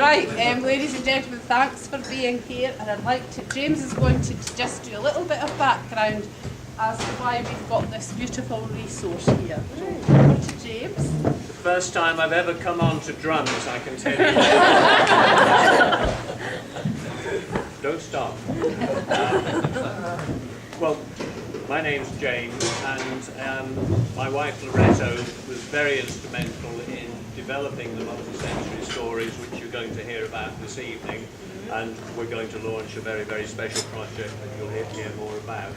Right, ladies and gentlemen, thanks for being here, and I'd like to, James is going to just do a little bit of background as to why we've got this beautiful resource here. So, over to James. First time I've ever come on to drums, I can tell you. Don't stop. Well, my name's James, and my wife Loretto was very instrumental in developing the multi-sensory stories which you're going to hear about this evening, and we're going to launch a very, very special project that you'll hear more about.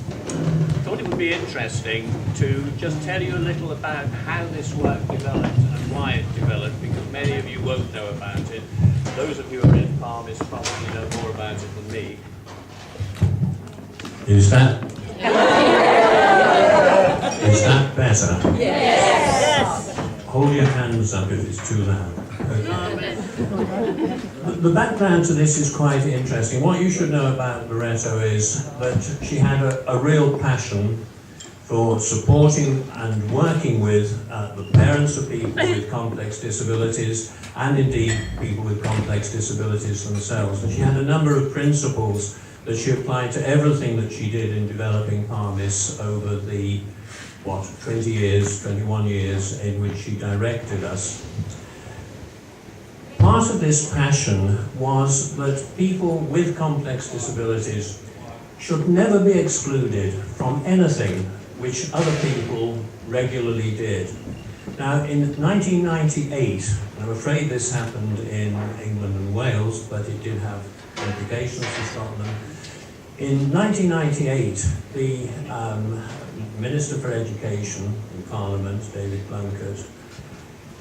I thought it would be interesting to just tell you a little about how this work developed and why it developed, because many of you won't know about it. Those of you who are in PAMIS probably know more about it than me. Is that better? Yes. Hold your hands up if it's too loud. The background to this is quite interesting. What you should know about Loretto is that she had a real passion for supporting and working with the parents of people with complex disabilities, and indeed people with complex disabilities themselves. And she had a number of principles that she applied to everything that she did in developing PAMIS over the 21 years in which she directed us. Part of this passion was that people with complex disabilities should never be excluded from anything which other people regularly did. Now, in 1998, I'm afraid this happened in England and Wales, but it did have implications for Scotland. In 1998, the Minister for Education in Parliament, David Blunkett,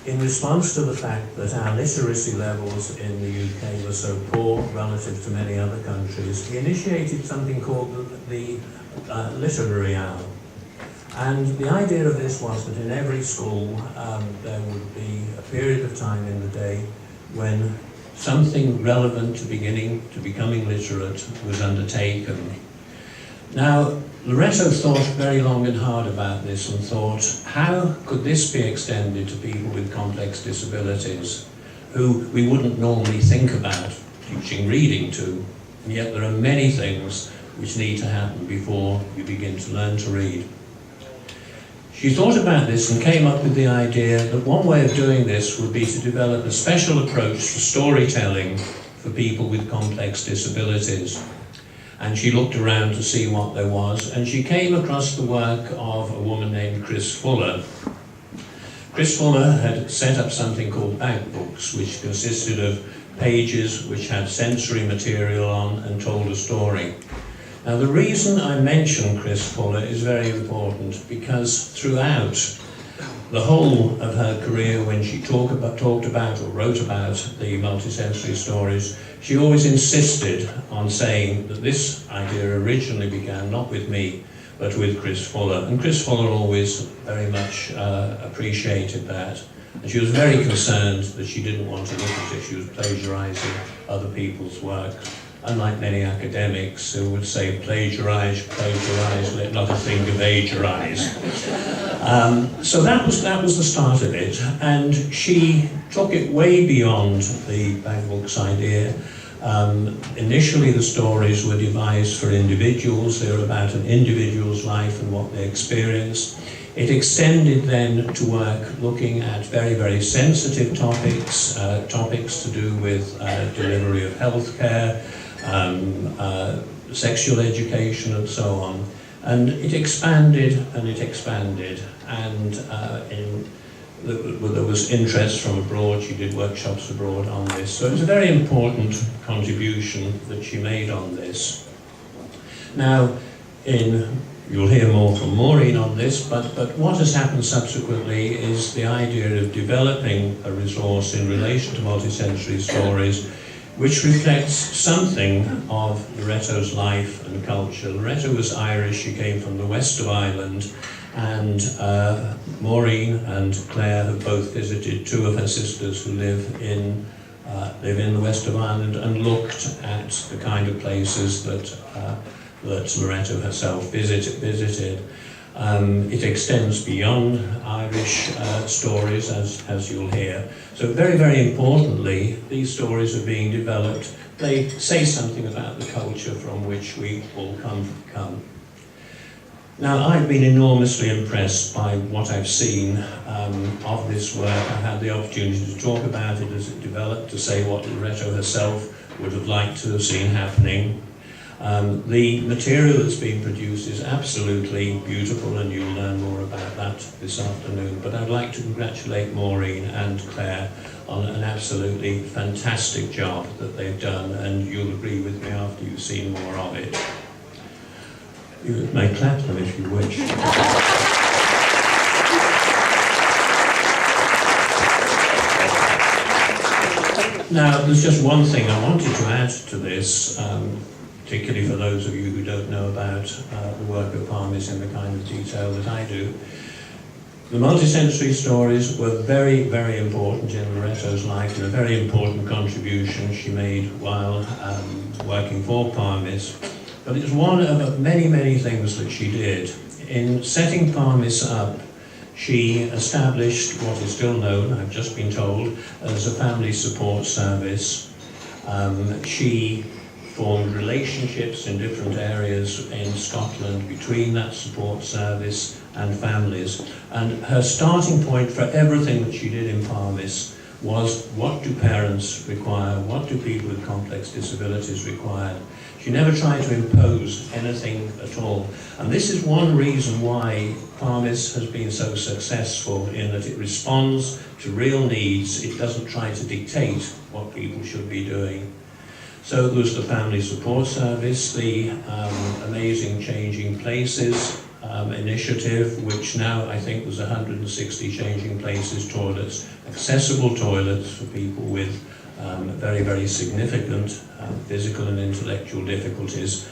in response to the fact that our literacy levels in the UK were so poor relative to many other countries, he initiated something called the Literary Hour. And the idea of this was that in every school there would be a period of time in the day when something relevant to becoming literate was undertaken. Now, Loretto thought very long and hard about this and thought, how could this be extended to people with complex disabilities who we wouldn't normally think about teaching reading to? And yet there are many things which need to happen before you begin to learn to read. She thought about this and came up with the idea that one way of doing this would be to develop a special approach to storytelling for people with complex disabilities. And she looked around to see what there was, and she came across the work of a woman named Chris Fuller. Chris Fuller had set up something called bank books, which consisted of pages which had sensory material on and told a story. Now, the reason I mention Chris Fuller is very important, because throughout the whole of her career, when she talked about or wrote about the multisensory stories, she always insisted on saying that this idea originally began not with me, but with Chris Fuller. And Chris Fuller always very much appreciated that. And she was very concerned that she didn't want to look as if she was plagiarizing other people's work. Unlike many academics who would say plagiarize, let not a thing of agearize. So that was the start of it, and she took it way beyond the bank books idea. Initially the stories were devised for individuals. They were about an individual's life and what they experienced. It extended then to work looking at very, very sensitive topics, topics to do with delivery of healthcare, sexual education and so on. And it expanded and it expanded, and there was interest from abroad. She did workshops abroad on this. So it was a very important contribution that she made on this. Now, you'll hear more from Maureen on this, but what has happened subsequently is the idea of developing a resource in relation to multisensory stories which reflects something of Loretto's life and culture. Loretto was Irish, she came from the west of Ireland, and Maureen and Claire have both visited two of her sisters who live in the west of Ireland, and looked at the kind of places that Loretto herself visited. It extends beyond Irish stories, as you'll hear. So very, very importantly, these stories are being developed. They say something about the culture from which we all come. Now, I've been enormously impressed by what I've seen of this work. I had the opportunity to talk about it as it developed, to say what Loretto herself would have liked to have seen happening. The material that's being produced is absolutely beautiful, and you'll learn more about that this afternoon. But I'd like to congratulate Maureen and Claire on an absolutely fantastic job that they've done, and you'll agree with me after you've seen more of it. You may clap them if you wish. Now, there's just one thing I wanted to add to this, particularly for those of you who don't know about the work of PAMIS in the kind of detail that I do. The multisensory stories were very, very important in Loretto's life, and a very important contribution she made while working for PAMIS. But it's one of many, many things that she did. In setting PAMIS up, she established what is still known, I've just been told, as a family support service. She formed relationships in different areas in Scotland between that support service and families. And her starting point for everything that she did in PAMIS was, what do parents require? What do people with complex disabilities require? She never tried to impose anything at all. And this is one reason why PAMIS has been so successful, in that it responds to real needs. It doesn't try to dictate what people should be doing. So there was the family support service, the amazing Changing Places initiative, which now I think there's 160 changing places toilets, accessible toilets for people with very, very significant physical and intellectual difficulties.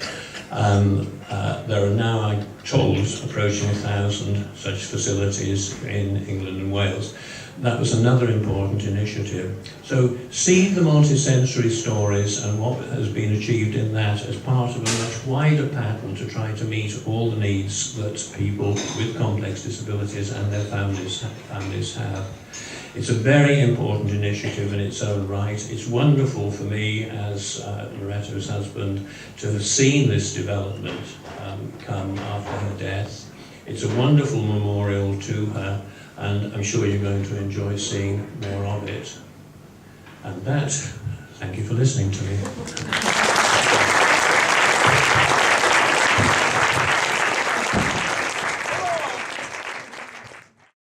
There are now, I'm told, approaching 1,000 such facilities in England and Wales. That was another important initiative. So see the multisensory stories and what has been achieved in that as part of a much wider pattern to try to meet all the needs that people with complex disabilities and their families have. It's a very important initiative in its own right. It's wonderful for me, as Loretto's husband, to have seen this development come after her death. It's a wonderful memorial to her, and I'm sure you're going to enjoy seeing more of it. And that, thank you for listening to me.